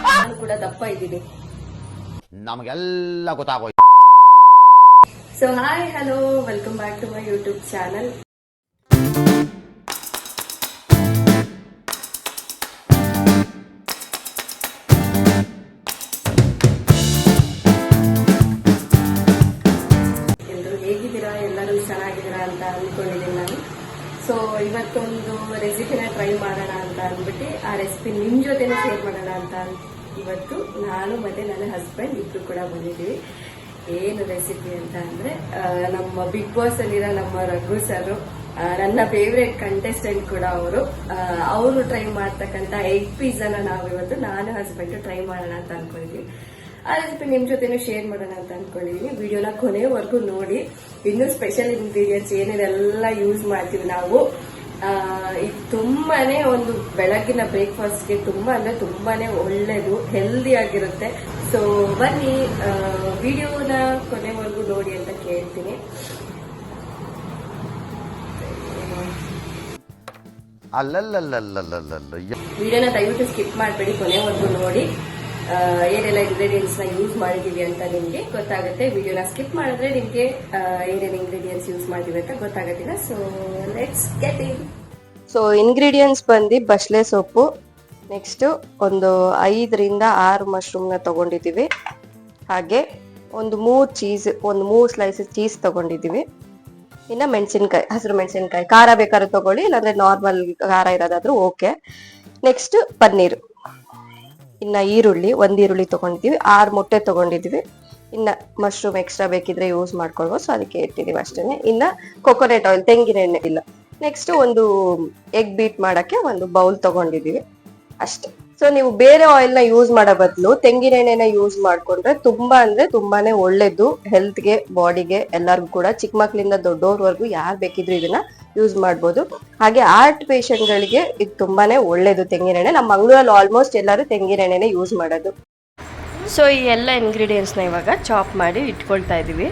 ನಾನು ಕೂಡ ದಪ್ಪ ಇದ್ದೀನಿ, ನಮಗೆಲ್ಲ ಗೊತ್ತಾಗೋಯ್ತು. So hi hello welcome back to my YouTube channel. ಎಲ್ಲರೂ ಹೇಗಿದ್ದೀರಾ? ಎಲ್ಲರೂ ಚೆನ್ನಾಗಿದ್ದೀರಾ ಅಂತ ಅಂದ್ಕೊಂಡಿದ್ದೀನಿ ನಾನು. ಸೊ ಇವತ್ತೊಂದು ರೆಸಿಪಿನ ಟ್ರೈ ಮಾಡೋಣ ಅಂತ ಅಂದ್ಬಿಟ್ಟು ಆ ರೆಸಿಪಿ ನಿಮ್ಮ ಜೊತೆನೂ ಶೇರ್ ಮಾಡೋಣ ಅಂತ ಇವತ್ತು ನಾನು ಮತ್ತೆ ನನ್ನ ಹಸ್ಬೆಂಡ್ ಇಬ್ರು ಕೂಡ ಬಂದಿದ್ದೀವಿ. ಏನು ರೆಸಿಪಿ ಅಂತ ಅಂದ್ರೆ ನಮ್ಮ ಬಿಗ್ ಬಾಸ್ ಅಲ್ಲಿರೋ ನಮ್ಮ ರಘು ಸರ್, ನನ್ನ ಫೇವ್ರೆಟ್ ಕಂಟೆಸ್ಟೆಂಟ್ ಕೂಡ ಅವರು ಟ್ರೈ ಮಾಡ್ತಕ್ಕಂಥ ಎಗ್ ಪಿಜ್ಜಾನ ನಾವು ಇವತ್ತು ನಾನು ಹಸ್ಬೆಂಡ್ ಟ್ರೈ ಮಾಡೋಣ ಅಂತ ಅನ್ಕೊಂಡಿದ್ವಿ. ಆ ರೆಸಿಪಿ ನಿಮ್ ಜೊತೆನೂ ಶೇರ್ ಮಾಡೋಣ ಅಂತ ಅನ್ಕೊಂಡಿದೀನಿ. ವಿಡಿಯೋನ ಕೊನೆವರೆಗೂ ನೋಡಿ. ಇನ್ನೂ ಸ್ಪೆಷಲ್ ಇಂಗ್ರೀಡಿಯೆಂಟ್ಸ್ ಏನೇನೆಲ್ಲ ಯೂಸ್ ಮಾಡ್ತೀವಿ ನಾವು, ಇದು ತುಂಬಾನೇ ಒಂದು ಬೆಳಗಿನ ಬ್ರೇಕ್ಫಾಸ್ಟ್ಗೆ ತುಂಬಾನೇ ಒಳ್ಳೇದು, ಹೆಲ್ದಿ ಆಗಿರುತ್ತೆ. ಸೊ ಬನ್ನಿ ವಿಡಿಯೋನ ಕೊನೆವರೆಗೂ ನೋಡಿ ಅಂತ ಕೇಳ್ತೀನಿ. ವಿಡಿಯೋನ ದಯವಿಟ್ಟು ಸ್ಕಿಪ್ ಮಾಡಬೇಡಿ, ಕೊನೆವರೆಗೂ ನೋಡಿ. ಏನೆಲ್ಲ ಇಂಗ್ರೀಡಿಯೆಂಟ್ಸ್ ನ ಯೂಸ್ ಮಾಡಿದೀವಿ ಅಂತ ನಿಮ್ಗೆ ಗೊತ್ತಾಗುತ್ತೆ. ವಿಡಿಯೋನ ಸ್ಕಿಪ್ ಮಾಡಿದ್ರೆ ನಿಮ್ಗೆ ಏನೇನು ಇಂಗ್ರೀಡಿಯೆಂಟ್ಸ್ ಯೂಸ್ ಮಾಡಿದೀವಿ ಅಂತ ಗೊತ್ತಾಗತ್ತಿಲ್ಲ. So let's get in. So ingredients ಬಂದು ಬಸ್ಲೆ ಸೊಪ್ಪು, ನೆಕ್ಸ್ಟ್ ಒಂದು 5 ರಿಂದ 6 ಮಶ್ರೂಮ್ನ ತಗೊಂಡಿದ್ದೀವಿ. ಹಾಗೆ ಒಂದು 3 ಸ್ಲೈಸಸ್ ಚೀಸ್ ತಗೊಂಡಿದ್ದೀವಿ. ಇನ್ನ ಮೆಣಸಿನ್ಕಾಯಿ, ಹಸಿರು ಮೆಣಸಿನ್ಕಾಯಿ, ಖಾರ ಬೇಕಾದ್ರೂ ತಗೊಳ್ಳಿ, ಇಲ್ಲಾಂದ್ರೆ ನಾರ್ಮಲ್ ಖಾರ ಇರೋದಾದ್ರೂ ಓಕೆ. ನೆಕ್ಸ್ಟ್ ಪನ್ನೀರ್, ಇನ್ನ ಒಂದು ಈರುಳ್ಳಿ ತಗೊಂಡಿದ್ದೀವಿ, 6 ಮೊಟ್ಟೆ ತಗೊಂಡಿದ್ದೀವಿ. ಇನ್ನ ಮಶ್ರೂಮ್ ಎಕ್ಸ್ಟ್ರಾ ಬೇಕಿದ್ರೆ ಯೂಸ್ ಮಾಡ್ಕೊಳ್ಬೋದು, ಸೊ ಅದಕ್ಕೆ ಇಟ್ಟಿದೀವಿ ಅಷ್ಟೇನೆ. ಇನ್ನ ಕೊಕೊನೆಟ್ ಆಯಿಲ್, ತೆಂಗಿನ ಎಣ್ಣೆ ಇಲ್ಲ. ನೆಕ್ಸ್ಟ್ ಒಂದು ಎಗ್ ಬೀಟ್ ಮಾಡಕ್ಕೆ ಒಂದು ಬೌಲ್ ತಗೊಂಡಿದೀವಿ ಅಷ್ಟೇ. ಸೊ ನೀವು ಬೇರೆ ಆಯಿಲ್ ನ ಯೂಸ್ ಮಾಡೋ ಬದಲು ತೆಂಗಿನ ಎಣ್ಣೆನ ಯೂಸ್ ಮಾಡ್ಕೊಂಡ್ರೆ ತುಂಬಾನೇ ಒಳ್ಳೇದು ಹೆಲ್ತ್ಗೆ, ಬಾಡಿಗೆ, ಎಲ್ಲರಿಗೂ ಕೂಡ. ಚಿಕ್ಕ ಮಕ್ಳಿಂದ ದೊಡ್ಡೋರ್ವರೆಗೂ ಯಾರು ಬೇಕಿದ್ರು ಇದನ್ನ ಯೂಸ್ ಮಾಡ್ಬೋದು. ಹಾಗೆ ಹಾರ್ಟ್ ಪೇಷಂಟ್ ಗಳಿಗೆ ಇದು ತುಂಬಾನೇ ಒಳ್ಳೇದು ತೆಂಗಿನ ಎಣ್ಣೆ. ನಮ್ಮ ಮಂಗಳೂರಲ್ಲಿ ಆಲ್ಮೋಸ್ಟ್ ಎಲ್ಲರೂ ತೆಂಗಿನ ಎಣ್ಣೆನೆ ಯೂಸ್ ಮಾಡೋದು. ಸೊ ಈ ಎಲ್ಲ ಇಂಗ್ರೀಡಿಯೆಂಟ್ಸ್ ನ ಇವಾಗ ಚಾಪ್ ಮಾಡಿ ಇಟ್ಕೊಳ್ತಾ ಇದೀವಿ.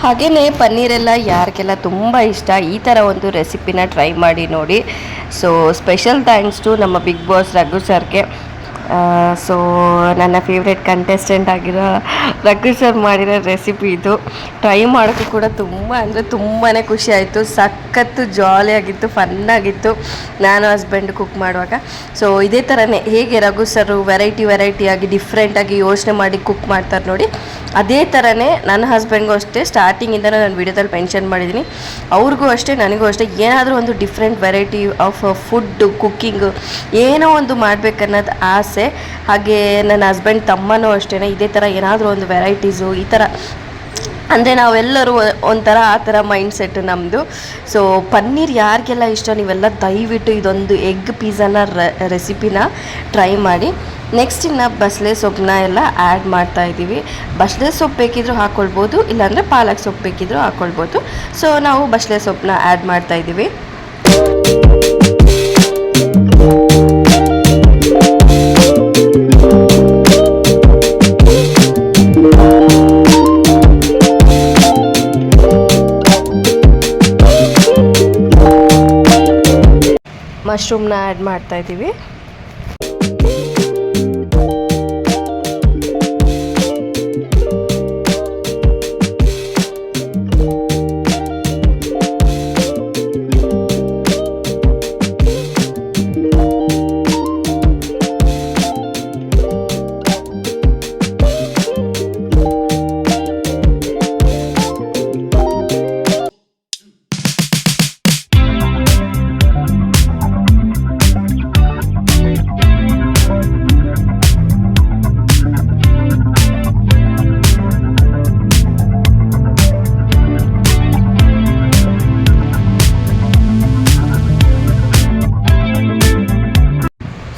ಹಾಗೆಯೇ ಪನ್ನೀರೆಲ್ಲ ಯಾರಿಗೆಲ್ಲ ತುಂಬ ಇಷ್ಟ, ಈ ಥರ ಒಂದು ರೆಸಿಪಿನ ಟ್ರೈ ಮಾಡಿ ನೋಡಿ. ಸೊ ಸ್ಪೆಷಲ್ ಥ್ಯಾಂಕ್ಸ್ ಟು ನಮ್ಮ ಬಿಗ್ ಬಾಸ್ ರಘು ಸರ್ಗೆ. ಸೊ ನನ್ನ ಫೇವ್ರೆಟ್ ಕಂಟೆಸ್ಟೆಂಟ್ ಆಗಿರೋ ರಘು ಸರ್ ಮಾಡಿರೋ ರೆಸಿಪಿ ಇದು. ಟ್ರೈ ಮಾಡೋಕ್ಕೂ ಕೂಡ ತುಂಬಾ ಖುಷಿ ಆಯಿತು. ಸಖತ್ತು ಜಾಲಿಯಾಗಿತ್ತು, ಫನ್ನಾಗಿತ್ತು ನಾನು ಹಸ್ಬೆಂಡ್ ಕುಕ್ ಮಾಡುವಾಗ. ಸೊ ಇದೇ ಥರನೇ ಹೇಗೆ ರಘು ಸರ್ ವೆರೈಟಿಯಾಗಿ ಡಿಫ್ರೆಂಟಾಗಿ ಯೋಚನೆ ಮಾಡಿ ಕುಕ್ ಮಾಡ್ತಾರೆ ನೋಡಿ, ಅದೇ ಥರನೇ ನನ್ನ ಹಸ್ಬೆಂಡ್ಗೂ ಅಷ್ಟೇ ಸ್ಟಾರ್ಟಿಂಗಿಂದ ನಾನು ವಿಡಿಯೋದಲ್ಲಿ ಮೆನ್ಷನ್ ಮಾಡಿದ್ದೀನಿ. ಅವ್ರಿಗೂ ಅಷ್ಟೇ ನನಗೂ ಅಷ್ಟೇ ಏನಾದರೂ ಒಂದು different variety of food, cooking ಏನೋ ಒಂದು ಮಾಡಬೇಕನ್ನೋದು ಆಸೆ. ಹಾಗೆ ನನ್ನ ಹಸ್ಬೆಂಡ್ ತಮ್ಮನೂ ಅಷ್ಟೇ ಇದೇ ಥರ ಏನಾದರೂ ಒಂದು ವೆರೈಟೀಸು ಈ ಥರ, ಅಂದರೆ ನಾವೆಲ್ಲರೂ ಒಂಥರ ಆ ಥರ ಮೈಂಡ್ ಸೆಟ್ ನಮ್ಮದು. ಸೊ ಪನ್ನೀರ್ ಯಾರಿಗೆಲ್ಲ ಇಷ್ಟ ನೀವೆಲ್ಲ ದಯವಿಟ್ಟು ಇದೊಂದು ಎಗ್ ಪಿಜ್ಜಾನ ರೆಸಿಪಿನ ಟ್ರೈ ಮಾಡಿ. ನೆಕ್ಸ್ಟ್ ಇನ್ನು ಬಸಳೆ ಸೊಪ್ಪನ್ನ ಎಲ್ಲ ಆ್ಯಡ್ ಮಾಡ್ತಾಯಿದ್ದೀವಿ. ಬಸಳೆ ಸೊಪ್ಪು ಬೇಕಿದ್ರೂ ಹಾಕ್ಕೊಳ್ಬೋದು, ಇಲ್ಲಾಂದರೆ ಪಾಲಕ್ ಸೊಪ್ಪು ಬೇಕಿದ್ರೂ ಹಾಕ್ಕೊಳ್ಬೋದು. ಸೊ ನಾವು ಬಸಳೆ ಸೊಪ್ಪನ್ನ ಆ್ಯಡ್ ಮಾಡ್ತಾಯಿದ್ದೀವಿ. ಮಶ್ರೂಮ್ನ ಆ್ಯಡ್ ಮಾಡ್ತಾಯಿದ್ದೀವಿ.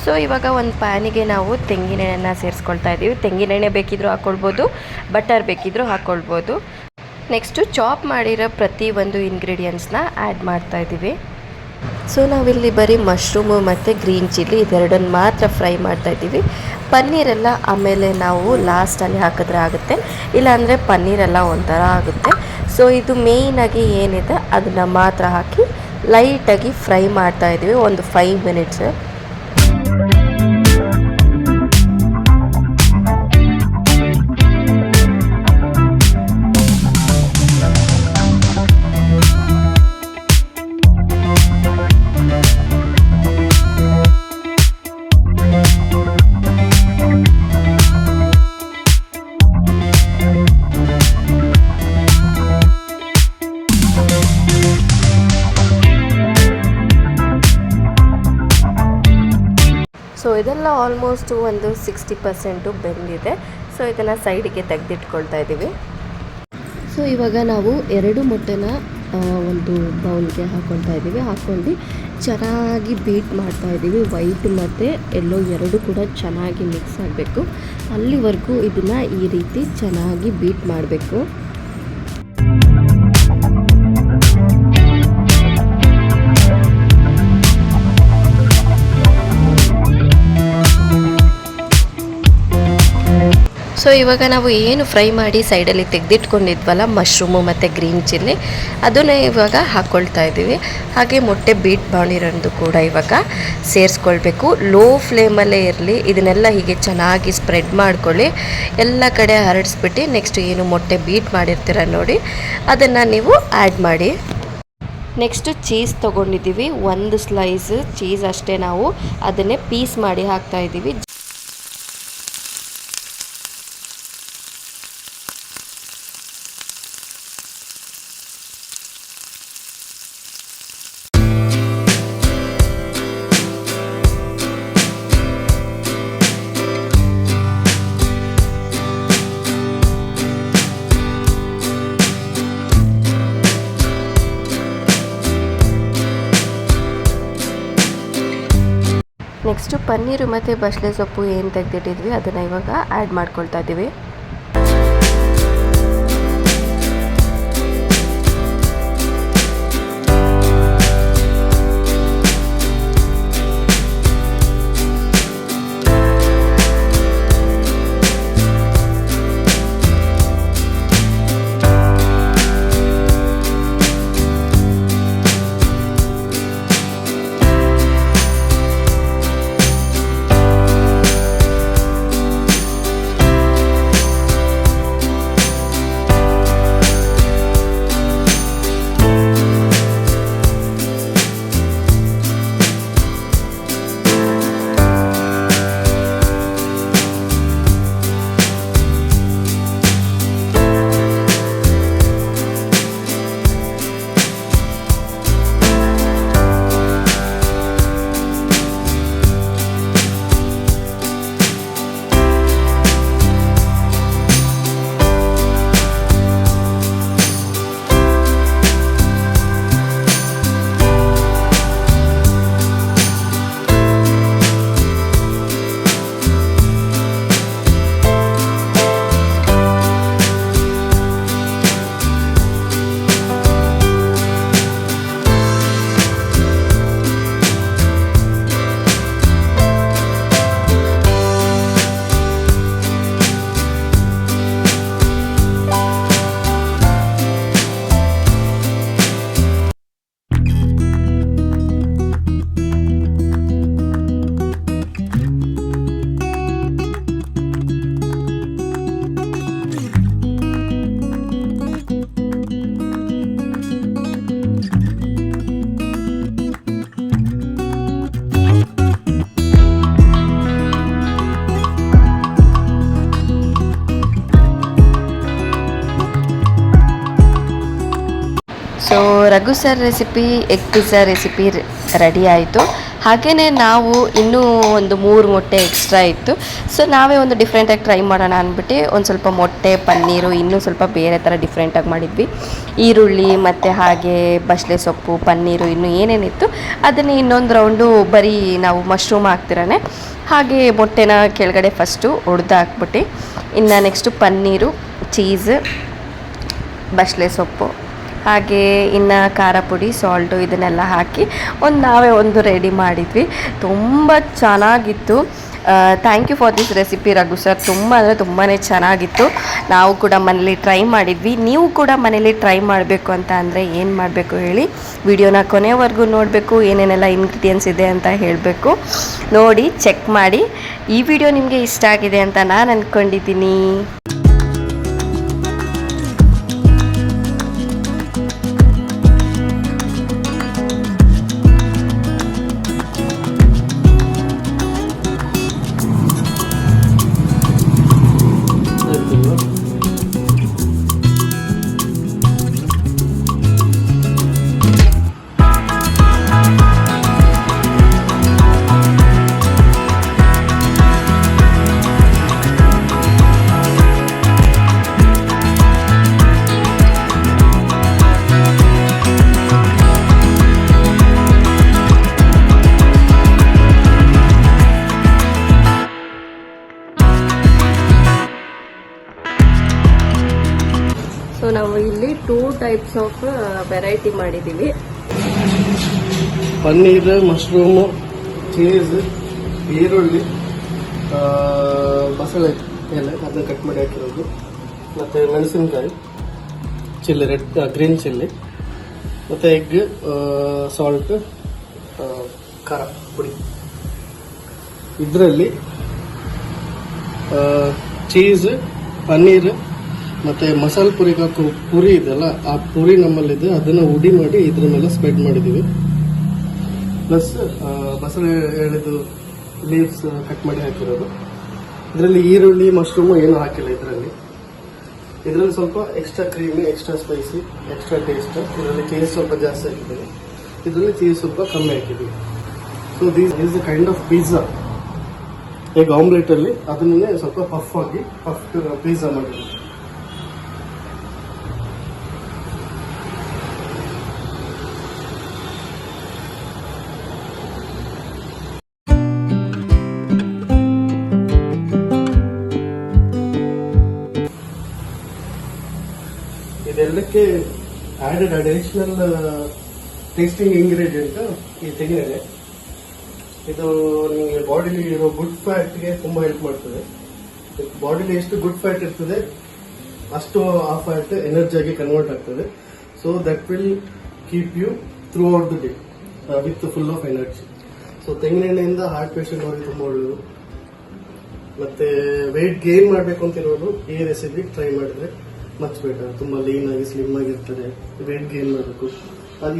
ಸೊ ಇವಾಗ ಒಂದು ಪ್ಯಾನಿಗೆ ನಾವು ತೆಂಗಿನೆಣ್ಣೆನ ಸೇರಿಸ್ಕೊಳ್ತಾ ಇದ್ದೀವಿ. ತೆಂಗಿನೆಣ್ಣೆ ಬೇಕಿದ್ರೂ ಹಾಕ್ಕೊಳ್ಬೋದು, ಬಟರ್ ಬೇಕಿದ್ರೂ ಹಾಕ್ಕೊಳ್ಬೋದು. ನೆಕ್ಸ್ಟು ಚಾಪ್ ಮಾಡಿರೋ ಪ್ರತಿ ಒಂದು ಇಂಗ್ರೀಡಿಯೆಂಟ್ಸ್ನ ಆ್ಯಡ್ ಮಾಡ್ತಾ ಇದ್ದೀವಿ. ಸೊ ನಾವಿಲ್ಲಿ ಬರೀ ಮಶ್ರೂಮು ಮತ್ತು ಗ್ರೀನ್ ಚಿಲ್ಲಿ ಇದೆರಡನ್ನು ಮಾತ್ರ ಫ್ರೈ ಮಾಡ್ತಾ ಇದ್ದೀವಿ. ಪನ್ನೀರೆಲ್ಲ ಆಮೇಲೆ ನಾವು ಲಾಸ್ಟಲ್ಲಿ ಹಾಕಿದ್ರೆ ಆಗುತ್ತೆ, ಇಲ್ಲಾಂದರೆ ಪನ್ನೀರೆಲ್ಲ ಒಂಥರ ಆಗುತ್ತೆ. ಸೊ ಇದು ಮೇಯ್ನಾಗಿ ಏನಿದೆ ಅದನ್ನು ಮಾತ್ರ ಹಾಕಿ ಲೈಟಾಗಿ ಫ್ರೈ ಮಾಡ್ತಾ ಇದ್ದೀವಿ ಒಂದು 5 ಮಿನಿಟ್ಸ್. ಸೊ ಇದೆಲ್ಲ ಆಲ್ಮೋಸ್ಟು ಒಂದು 60% ಬೆಂದಿದೆ. ಸೊ ಇದನ್ನು ಸೈಡಿಗೆ ತೆಗೆದಿಟ್ಕೊಳ್ತಾ ಇದ್ದೀವಿ. ಸೊ ಇವಾಗ ನಾವು 2 ಮೊಟ್ಟೆನ ಒಂದು ಬೌಲ್ಗೆ ಹಾಕ್ಕೊಳ್ತಾ ಇದ್ದೀವಿ. ಹಾಕ್ಕೊಂಡು ಚೆನ್ನಾಗಿ ಬೀಟ್ ಮಾಡ್ತಾ ಇದ್ದೀವಿ. ವೈಟ್ ಮತ್ತು ಎಲ್ಲೋ ಎರಡು ಕೂಡ ಚೆನ್ನಾಗಿ ಮಿಕ್ಸ್ ಆಗಬೇಕು. ಅಲ್ಲಿವರೆಗೂ ಇದನ್ನು ಈ ರೀತಿ ಚೆನ್ನಾಗಿ ಬೀಟ್ ಮಾಡಬೇಕು. ಸೊ ಇವಾಗ ನಾವು ಏನು ಫ್ರೈ ಮಾಡಿ ಸೈಡಲ್ಲಿ ತೆಗೆದಿಟ್ಕೊಂಡಿದ್ವಲ್ಲ ಮಶ್ರೂಮು ಮತ್ತು ಗ್ರೀನ್ ಚಿಲ್ಲಿ, ಅದನ್ನು ಇವಾಗ ಹಾಕ್ಕೊಳ್ತಾ ಇದ್ದೀವಿ. ಹಾಗೆ ಮೊಟ್ಟೆ ಬೀಟ್ ಮಾಡಿರೋದು ಕೂಡ ಇವಾಗ ಸೇರಿಸ್ಕೊಳ್ಬೇಕು. ಲೋ ಫ್ಲೇಮಲ್ಲೇ ಇರಲಿ. ಇದನ್ನೆಲ್ಲ ಹೀಗೆ ಚೆನ್ನಾಗಿ ಸ್ಪ್ರೆಡ್ ಮಾಡ್ಕೊಳ್ಳಿ, ಎಲ್ಲ ಕಡೆ ಹರಡಿಸ್ಬಿಟ್ಟು ನೆಕ್ಸ್ಟ್ ಏನು ಮೊಟ್ಟೆ ಬೀಟ್ ಮಾಡಿರ್ತೀರ ನೋಡಿ ಅದನ್ನು ನೀವು ಆ್ಯಡ್ ಮಾಡಿ. ನೆಕ್ಸ್ಟು ಚೀಸ್ ತೊಗೊಂಡಿದ್ದೀವಿ, 1 ಸ್ಲೈಸ್ ಚೀಸ್ ಅಷ್ಟೇ. ನಾವು ಅದನ್ನೇ ಪೀಸ್ ಮಾಡಿ ಹಾಕ್ತಾ ಇದ್ದೀವಿ. ನೆಕ್ಸ್ಟು ಪನ್ನೀರು ಮತ್ತು ಬಸಳೆ ಸೊಪ್ಪು ಏನು ತೆಗೆದಿಟ್ಟಿದ್ವಿ ಅದನ್ನು ಇವಾಗ ಆ್ಯಡ್ ಮಾಡ್ಕೊಳ್ತಾ ಇದ್ದೀವಿ. So Raghu sir recipe egg pizza recipe ready ಆಯಿತು. ಹಾಗೆಯೇ ನಾವು ಇನ್ನೂ ಒಂದು 3 ಮೊಟ್ಟೆ ಎಕ್ಸ್ಟ್ರಾ ಇತ್ತು. ಸೊ ನಾವೇ ಒಂದು ಡಿಫ್ರೆಂಟಾಗಿ ಟ್ರೈ ಮಾಡೋಣ ಅಂದ್ಬಿಟ್ಟು ಒಂದು ಸ್ವಲ್ಪ ಮೊಟ್ಟೆ, ಪನ್ನೀರು, ಇನ್ನೂ ಸ್ವಲ್ಪ ಬೇರೆ ಥರ ಡಿಫ್ರೆಂಟಾಗಿ ಮಾಡಿದ್ವಿ. ಈರುಳ್ಳಿ ಮತ್ತು ಹಾಗೆ ಬಸಳೆ ಸೊಪ್ಪು, ಪನ್ನೀರು ಇನ್ನೂ ಏನೇನಿತ್ತು ಅದನ್ನೇ ಇನ್ನೊಂದು ರೌಂಡು ಬರೀ ನಾವು ಮಶ್ರೂಮ್ ಹಾಕ್ತಿರಾನೆ ಹಾಗೆ ಮೊಟ್ಟೆನ ಕೆಳಗಡೆ ಫಸ್ಟು ಹೊಡೆದು ಹಾಕ್ಬಿಟ್ಟು ಇನ್ನು ನೆಕ್ಸ್ಟು ಪನ್ನೀರು, ಚೀಸ್, ಬಸಳೆ ಸೊಪ್ಪು ಹಾಗೆ ಇನ್ನು ಖಾರ ಪುಡಿ, ಸಾಲ್ಟು ಇದನ್ನೆಲ್ಲ ಹಾಕಿ ನಾವೇ ಒಂದು ರೆಡಿ ಮಾಡಿದ್ವಿ. ತುಂಬ ಚೆನ್ನಾಗಿತ್ತು. Thank you for this recipe Raghu sir. ತುಂಬ ಅಂದರೆ ತುಂಬಾ ಚೆನ್ನಾಗಿತ್ತು. ನಾವು ಕೂಡ ಮನೇಲಿ ಟ್ರೈ ಮಾಡಿದ್ವಿ. ನೀವು ಕೂಡ ಮನೇಲಿ ಟ್ರೈ ಮಾಡಬೇಕು ಅಂತ ಅಂದರೆ ಏನು ಮಾಡಬೇಕು ಹೇಳಿ, ವಿಡಿಯೋನ ಕೊನೆವರೆಗೂ ನೋಡಬೇಕು, ಏನೇನೆಲ್ಲ ಇಂಗ್ರೀಡಿಯೆಂಟ್ಸ್ ಇದೆ ಅಂತ ಹೇಳಬೇಕು. ನೋಡಿ ಚೆಕ್ ಮಾಡಿ. ಈ ವಿಡಿಯೋ ನಿಮಗೆ ಇಷ್ಟ ಆಗಿದೆ ಅಂತ ನಾನು ಅಂದ್ಕೊಂಡಿದ್ದೀನಿ. ಸೊ ನಾವು ಇಲ್ಲಿ 2 ಟೈಪ್ಸ್ ಆಫ್ ವೆರೈಟಿ ಮಾಡಿದ್ದೀವಿ. ಪನ್ನೀರ್, ಮಶ್ರೂಮು, ಚೀಸ್, ಈರುಳ್ಳಿ, ಬಸಳೆ ಎಲೆ ಅದನ್ನ ಕಟ್ ಮಾಡಿ ಹಾಕಿರೋದು, ಮತ್ತು ಮೆಣಸಿನಕಾಯಿ, ಚಿಲ್ಲಿ, ಗ್ರೀನ್ ಚಿಲ್ಲಿ, ಮತ್ತು ಎಗ್, ಸಾಲ್ಟ್, ಖಾರ ಪುಡಿ. ಇದರಲ್ಲಿ ಚೀಸ್, ಪನ್ನೀರ್ ಮತ್ತು ಮಸಾಲೆ ಪುರಿ ಇದೆಲ್ಲ, ಆ ಪುರಿ ನಮ್ಮಲ್ಲಿದೆ, ಅದನ್ನು ಉಡಿ ಮಾಡಿ ಇದ್ರ ಮೇಲೆ ಸ್ಪ್ರೆಡ್ ಮಾಡಿದ್ದೀವಿ. ಪ್ಲಸ್ ಬಸಳೆ ಎಳೆದು ಲೀವ್ಸ್ ಕಟ್ ಮಾಡಿ ಹಾಕಿರೋದು. ಇದರಲ್ಲಿ ಈರುಳ್ಳಿ, ಮಶ್ರೂಮು ಏನೂ ಹಾಕಿಲ್ಲ. ಇದರಲ್ಲಿ ಸ್ವಲ್ಪ extra creamy, extra spicy, extra taste. ಇದರಲ್ಲಿ ಚೀಸ್ ಸ್ವಲ್ಪ ಜಾಸ್ತಿ ಹಾಕಿದ್ದೀವಿ, ಇದರಲ್ಲಿ ಚೀಸ್ ಸ್ವಲ್ಪ ಕಮ್ಮಿ ಹಾಕಿದ್ದೀವಿ. So this the kind of pizza. Egg omelette ಅಲ್ಲಿ ಅದನ್ನೇ ಸ್ವಲ್ಪ ಪಫ್ ಆಗಿ ಪಿಜ್ಜಾ ಮಾಡಿದ್ದೀವಿ. ಇದೆಲ್ಲಕ್ಕೆ ಆಡೆಡ್ ಅಡಿಷನಲ್ ಟೇಸ್ಟಿಂಗ್ ಇಂಗ್ರೀಡಿಯೆಂಟ್ ಈ ತೆಂಗಿನೆಣ್ಣೆ. ಇದು ನಿಮಗೆ ಬಾಡಿಲಿ ಇರೋ ಗುಡ್ ಫ್ಯಾಟ್ಗೆ ತುಂಬಾ ಹೆಲ್ಪ್ ಮಾಡ್ತದೆ. ಬಾಡಿಲಿ ಎಷ್ಟು ಗುಡ್ ಫ್ಯಾಟ್ ಇರ್ತದೆ ಅಷ್ಟು ಆ ಫ್ಯಾಟ್ ಎನರ್ಜಿಯಾಗಿ ಕನ್ವರ್ಟ್ ಆಗ್ತದೆ. So that will keep you throughout the day with full of energy. So ತೆಂಗಿನೆಣ್ಣೆಯಿಂದ ಹಾರ್ಟ್ ಪೇಷಂಟ್ ಅವರಿಗೆ ತುಂಬಾ ಒಳ್ಳೆಯದು. ಮತ್ತೆ ವೆಯ್ಟ್ ಗೇನ್ ಮಾಡಬೇಕು ಅಂತಿರೋದು ಈ ರೆಸಿಪಿ ಟ್ರೈ ಮಾಡಿದ್ರೆ ಮಚ್ ಬೆಟರ್. ತುಂಬಾ ಲೀನ್ ಆಗಿ ಸ್ಲಿಮ್ ಆಗಿರ್ತಾರೆ, ವೇಟ್ ಗೇನ್ ಮಾಡಬೇಕು.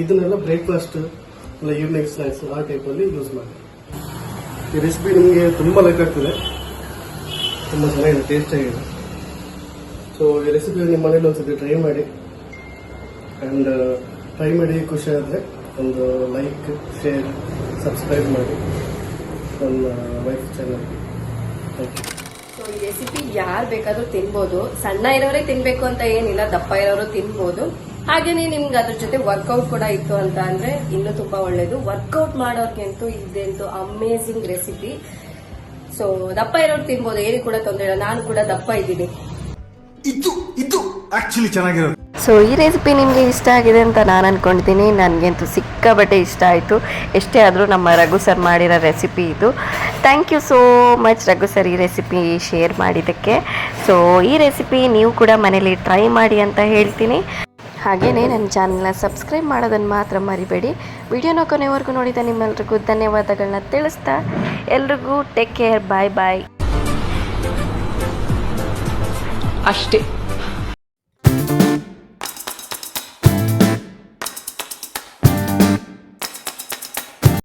ಇದನ್ನೆಲ್ಲ ಬ್ರೇಕ್ಫಾಸ್ಟ್ ಇಲ್ಲ ಈವ್ನಿಂಗ್ ಸ್ನ್ಯಾಕ್ಸ್ ಆ ಟೈಪಲ್ಲಿ ಯೂಸ್ ಮಾಡಿ. ಈ ರೆಸಿಪಿ ನಿಮಗೆ ತುಂಬಾ ಲೈಕ್ ಆಗ್ತದೆ, ತುಂಬ ಚೆನ್ನಾಗಿದೆ, ಟೇಸ್ಟ್ ಆಗಿದೆ. ಸೊ ಈ ರೆಸಿಪಿ ನಿಮ್ಮ ಮನೇಲಿ ಒಂದ್ಸತಿ ಟ್ರೈ ಮಾಡಿ. ಆ್ಯಂಡ್ ಟ್ರೈ ಮಾಡಿ ಖುಷಿ ಆದರೆ ಒಂದು ಲೈಕ್, ಶೇರ್, ಸಬ್ಸ್ಕ್ರೈಬ್ ಮಾಡಿ ನನ್ನ ವೈಫ್ ಚಾನಲ್ಗೆ. Thank you. ಸೊ ಈ ರೆಸಿಪಿ ಯಾರು ಬೇಕಾದ್ರೂ ತಿನ್ಬೋದು. ಸಣ್ಣ ಇರೋರೇ ತಿನ್ಬೇಕು ಅಂತ ಏನಿಲ್ಲ, ದಪ್ಪ ಇರೋರು ತಿನ್ಬೋದು. ಹಾಗೇನೆ ನಿಮ್ಗೆ ಅದ್ರ ಜೊತೆ ವರ್ಕೌಟ್ ಕೂಡ ಇತ್ತು ಅಂತ ಅಂದ್ರೆ ಇನ್ನೂ ತುಂಬಾ ಒಳ್ಳೇದು. ವರ್ಕೌಟ್ ಮಾಡೋರ್ಗಂತೂ ಇದಂತೂ ಅಮೇಸಿಂಗ್ ರೆಸಿಪಿ. ಸೊ ದಪ್ಪ ಇರೋರು ತಿನ್ಬೋದು, ಏನು ಕೂಡ ತೊಂದರೆ ಇಲ್ಲ. ನಾನು ಕೂಡ ದಪ್ಪ ಇದ್ದೀನಿ. ಇದು ಆಕ್ಚುಲಿ ಚೆನ್ನಾಗಿರೋದು. ಸೊ ಈ ರೆಸಿಪಿ ನಿಮಗೆ ಇಷ್ಟ ಆಗಿದೆ ಅಂತ ನಾನು ಅಂದ್ಕೊಂಡಿದ್ದೀನಿ. ನನಗಂತೂ ಸಿಕ್ಕಾಬಟ್ಟೆ ಇಷ್ಟ ಆಯಿತು. ಎಷ್ಟೇ ಆದರೂ ನಮ್ಮ ರಘು ಸರ್ ಮಾಡಿರೋ ರೆಸಿಪಿ ಇದು. Thank you so much Raghu sir ಈ ರೆಸಿಪಿ ಶೇರ್ ಮಾಡಿದ್ದಕ್ಕೆ. ಸೊ ಈ ರೆಸಿಪಿ ನೀವು ಕೂಡ ಮನೇಲಿ ಟ್ರೈ ಮಾಡಿ ಅಂತ ಹೇಳ್ತೀನಿ. ಹಾಗೆಯೇ ನನ್ನ ಚಾನಲ್ನ ಸಬ್ಸ್ಕ್ರೈಬ್ ಮಾಡೋದನ್ನು ಮಾತ್ರ ಮರಿಬೇಡಿ. ವಿಡಿಯೋನ ಕೊನೆವರೆಗೂ ನೋಡಿದ ನಿಮ್ಮೆಲ್ರಿಗೂ ಧನ್ಯವಾದಗಳನ್ನ ತಿಳಿಸ್ತಾ ಎಲ್ರಿಗೂ ಟೇಕ್ ಕೇರ್, ಬಾಯ್ ಬಾಯ್. ಅಷ್ಟೇ.